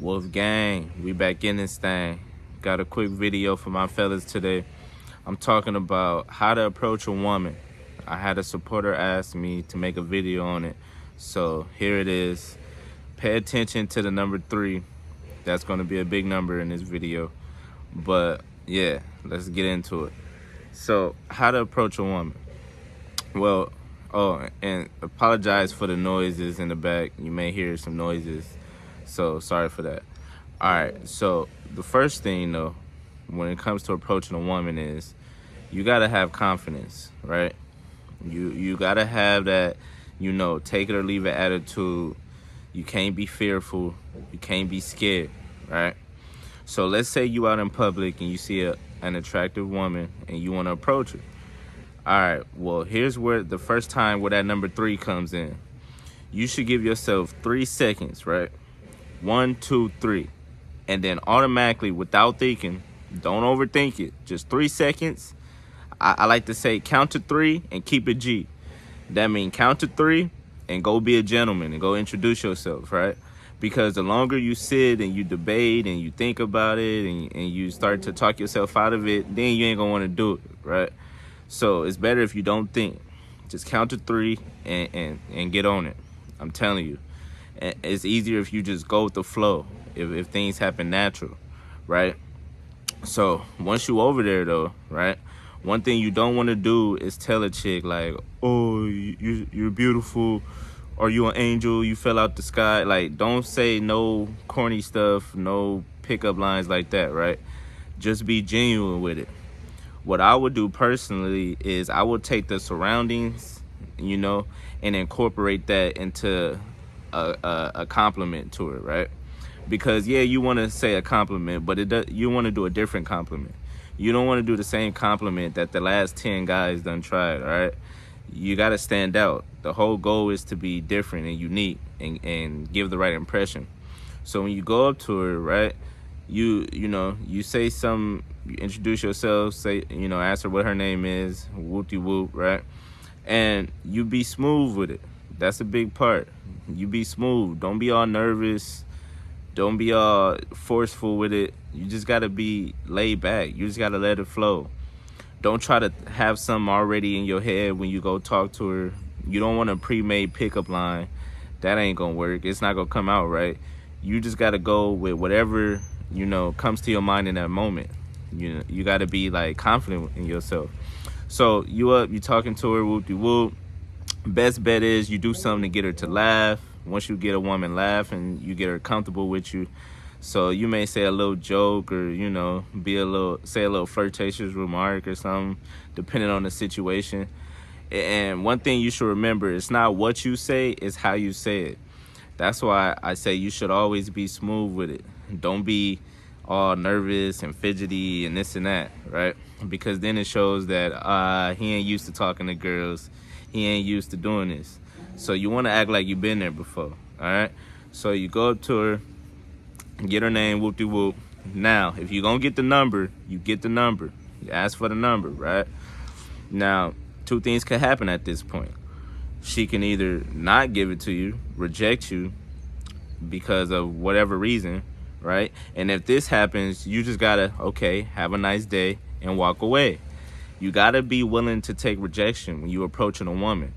Wolf Gang, we back in this thing. Got a quick video for my fellas today. I'm talking about how to approach a woman. I had a supporter ask me to make a video on it. So here it is. Pay attention to the number 3. That's going to be a big number in this video. But yeah, let's get into it. So how to approach a woman. Well, oh, and apologize for the noises in the back. You may hear some noises. So sorry for that. All right, so the first thing though, when it comes to approaching a woman is you gotta have confidence, right? You gotta have that, take it or leave it attitude. You can't be fearful. You can't be scared, right? So let's say you out in public and you see an attractive woman and you want to approach her. All right, well, here's where the first time where that number 3 comes in. You should give yourself 3 seconds, right? 1, 2, 3. And then automatically, without thinking, don't overthink it. Just 3 seconds. I like to say count to 3 and keep it G. That means count to 3 and go be a gentleman and go introduce yourself, right? Because the longer you sit and you debate and you think about it and you start to talk yourself out of it, then you ain't gonna want to do it, right? So it's better if you don't think. Just count to 3 and get on it. I'm telling you. It's easier if you just go with the flow, if things happen natural, right? So once you over there though, right, one thing you don't want to do is tell a chick like, oh, you're beautiful, or you an angel, you fell out the sky. Like, don't say no corny stuff, no pickup lines like that, right? Just be genuine with it. What I would do personally is I would take the surroundings, and incorporate that into a compliment to it, right? Because yeah, you want to say a compliment, but you want to do a different compliment. You don't want to do the same compliment that the last 10 guys done tried, all right? You got to stand out. The whole goal is to be different and unique and give the right impression. So when you go up to her, right, you say something, you introduce yourself, say, ask her what her name is, whoop-de-whoop, right? And you be smooth with it. That's a big part. You be smooth. Don't be all nervous. Don't be all forceful with it. You just got to be laid back. You just got to let it flow. Don't try to have something already in your head when you go talk to her. You don't want a pre-made pickup line. That ain't going to work. It's not going to come out right. You just got to go with whatever, comes to your mind in that moment. You got to be like confident in yourself. So you talking to her, whoop-de-whoop. Best bet is you do something to get her to laugh. Once you get a woman laugh and you get her comfortable with you, so you may say a little joke or say a little flirtatious remark or something, depending on the situation. And one thing you should remember, it's not what you say, it's how you say it. That's why I say you should always be smooth with it. Don't be all nervous and fidgety and this and that, right? Because then it shows that he ain't used to talking to girls. He ain't used to doing this. So you want to act like you've been there before, all right? So you go up to her, get her name, whoop-de-whoop. Now, if you're going to get the number, you get the number. You ask for the number, right? Now, 2 things could happen at this point. She can either not give it to you, reject you because of whatever reason, right? And if this happens, you just got to, okay, have a nice day and walk away. You got to be willing to take rejection when you're approaching a woman.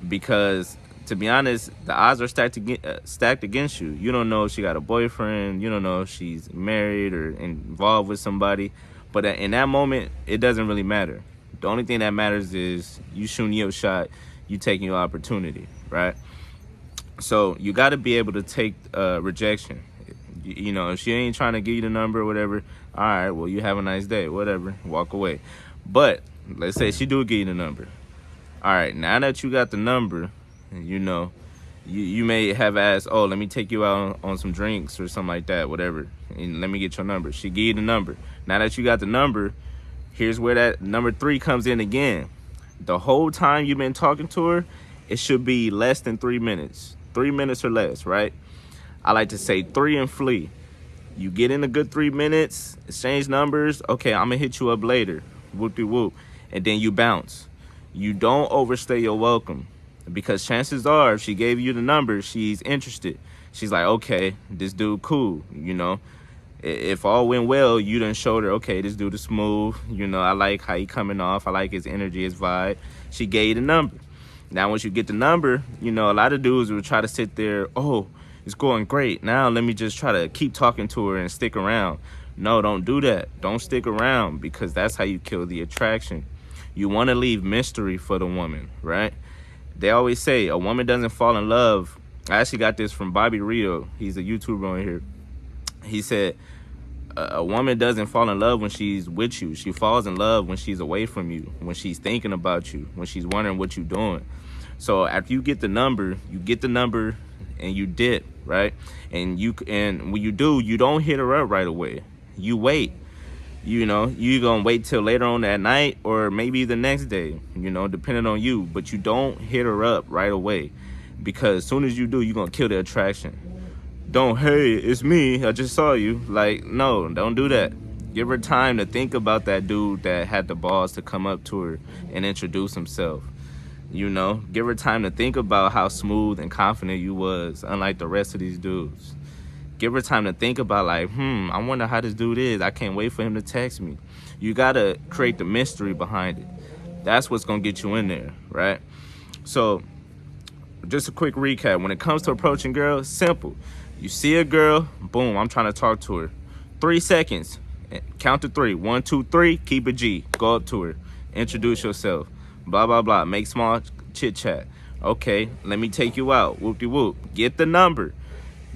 Because, to be honest, the odds are stacked against you. You don't know if she got a boyfriend. You don't know if she's married or involved with somebody. But in that moment, it doesn't really matter. The only thing that matters is you shooting your shot, you taking your opportunity, right? So you got to be able to take rejection. If she ain't trying to give you the number or whatever, all right, well, you have a nice day, whatever, walk away. But let's say she do give you the number. All right, now that you got the number, you may have asked, oh, let me take you out on some drinks or something like that, whatever, and let me get your number. She give you the number. Now that you got the number, here's where that number 3 comes in again. The whole time you've been talking to her, it should be less than 3 minutes. 3 minutes or less, right? I like to say 3 and flee. You get in a good 3 minutes, exchange numbers. Okay, I'm going to hit you up later. Whoop-de-whoop. And then you bounce. You don't overstay your welcome, because chances are if she gave you the number, she's interested. She's like, okay, this dude cool, you know. If all went well, you done showed her, okay, this dude is smooth, you know, I like how he coming off, I like his energy, his vibe. She gave the number. Now, once you get the number, you know, a lot of dudes will try to sit there, oh, it's going great. Now, let me just try to keep talking to her and stick around. No, don't do that. Don't stick around, because that's how you kill the attraction. You want to leave mystery for the woman, right? They always say a woman doesn't fall in love. I actually got this from Bobby Rio. He's a YouTuber on here. He said, a woman doesn't fall in love when she's with you. She falls in love when she's away from you, when she's thinking about you, when she's wondering what you're doing. So after you get the number and you dip, right? And when you do, you don't hit her up right away. You wait. You know, you gonna wait till later on that night or maybe the next day, you know, depending on you. But you don't hit her up right away, because as soon as you do, you're gonna kill the attraction. Don't, hey, it's me, I just saw you. Like, no, don't do that. Give her time to think about that dude that had the balls to come up to her and introduce himself. You know, give her time to think about how smooth and confident you was, unlike the rest of these dudes. Give her time to think about, like, I wonder how this dude is. I can't wait for him to text me. You gotta create the mystery behind it. That's what's gonna get you in there, right? So, just a quick recap. When it comes to approaching girls, simple. You see a girl, boom, I'm trying to talk to her. 3 seconds, count to 3. 1, 2, 3, keep a G. Go up to her, introduce yourself, blah, blah, blah. Make small chit chat. Okay, let me take you out, whoop-de-whoop. Get the number.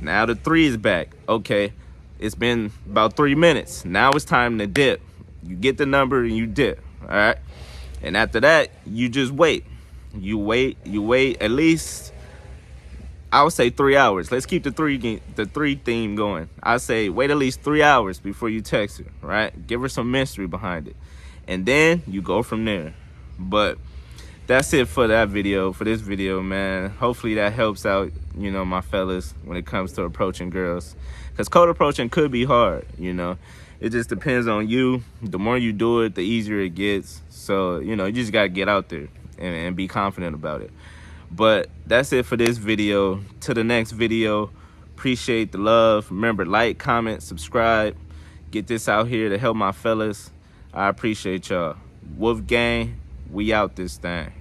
Now the 3 is back. Okay, it's been about 3 minutes. Now it's time to dip. You get the number and you dip, all right? And after that, you just wait. You wait at least, I would say 3 hours. Let's keep the three theme going. I say wait at least 3 hours before you text her, right? Give her some mystery behind it. And then you go from there. But that's it for that video, for this video, man. Hopefully that helps out, you know, my fellas, when it comes to approaching girls. Because cold approaching could be hard, you know. It just depends on you. The more you do it, the easier it gets. So, you know, you just got to get out there and be confident about it. But that's it for this video. To the next video, appreciate the love. Remember, like, comment, subscribe. Get this out here to help my fellas. I appreciate y'all. Wolf Gang, we out this thing.